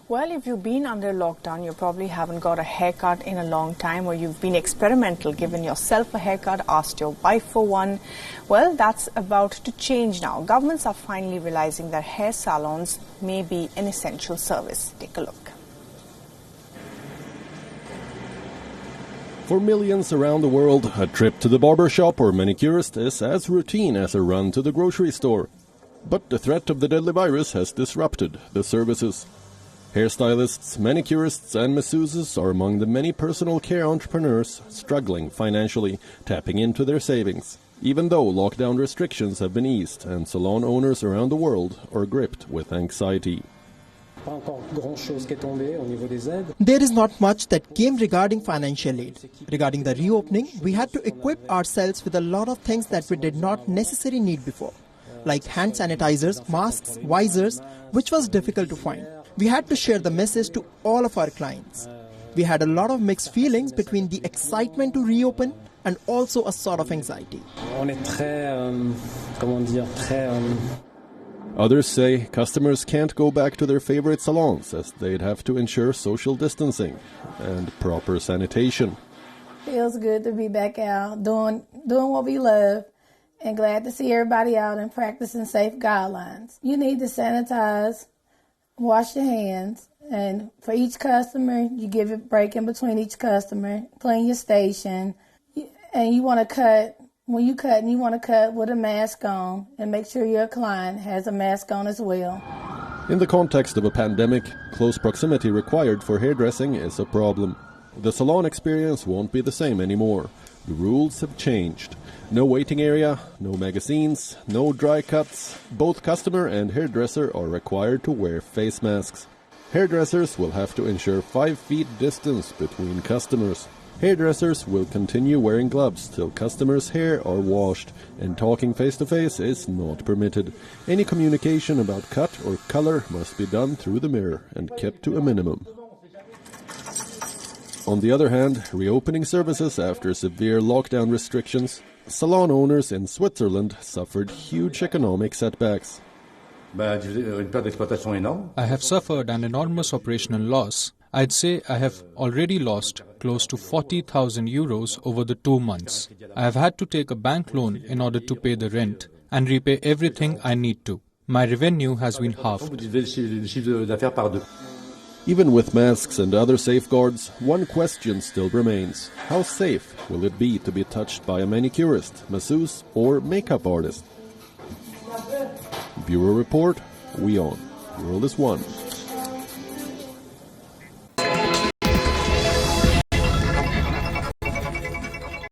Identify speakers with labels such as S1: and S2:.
S1: Well, if you've been under lockdown, you probably haven't got a haircut in a long time, or you've been experimental, given yourself a haircut, asked your wife for one. Well, that's about to change now. Governments are finally realizing that hair salons may be an essential service. Take a look.
S2: For millions around the world, a trip to the barber shop or manicurist is as routine as a run to the grocery store. But the threat of the deadly virus has disrupted the services. Hairstylists, manicurists and masseuses are among the many personal care entrepreneurs struggling financially, tapping into their savings, even though lockdown restrictions have been eased and salon owners around the world are gripped with anxiety.
S3: There is not much that came regarding financial aid. Regarding the reopening, we had to equip ourselves with a lot of things that we did not necessarily need before, like hand sanitizers, masks, visors, which was difficult to find. We had to share the message to all of our clients. We had a lot of mixed feelings between the excitement to reopen and also a sort of anxiety.
S2: Others say customers can't go back to their favorite salons as they'd have to ensure social distancing and proper sanitation.
S4: Feels good to be back out, doing what we love, and glad to see everybody out and practicing safe guidelines. You need to sanitize, wash your hands, and for each customer, you give a break in between each customer, clean your station, and you want to cut. When you cut, you want to cut with a mask on and make sure your client has a mask on as well.
S2: In the context of a pandemic, close proximity required for hairdressing is a problem. The salon experience won't be the same anymore. The rules have changed. No waiting area, no magazines, no dry cuts. Both customer and hairdresser are required to wear face masks. Hairdressers will have to ensure 5 feet distance between customers. Hairdressers will continue wearing gloves till customers' hair are washed, and talking face-to-face is not permitted. Any communication about cut or color must be done through the mirror and kept to a minimum. On the other hand, reopening services after severe lockdown restrictions, salon owners in Switzerland suffered huge economic setbacks.
S5: I have suffered an enormous operational loss. I'd say I have already lost close to 40,000 euros over the 2 months. I have had to take a bank loan in order to pay the rent and repay everything I need to. My revenue has been halved.
S2: Even with masks and other safeguards, one question still remains. How safe will it be to be touched by a manicurist, masseuse or makeup artist? Bureau Report, WION. World is One.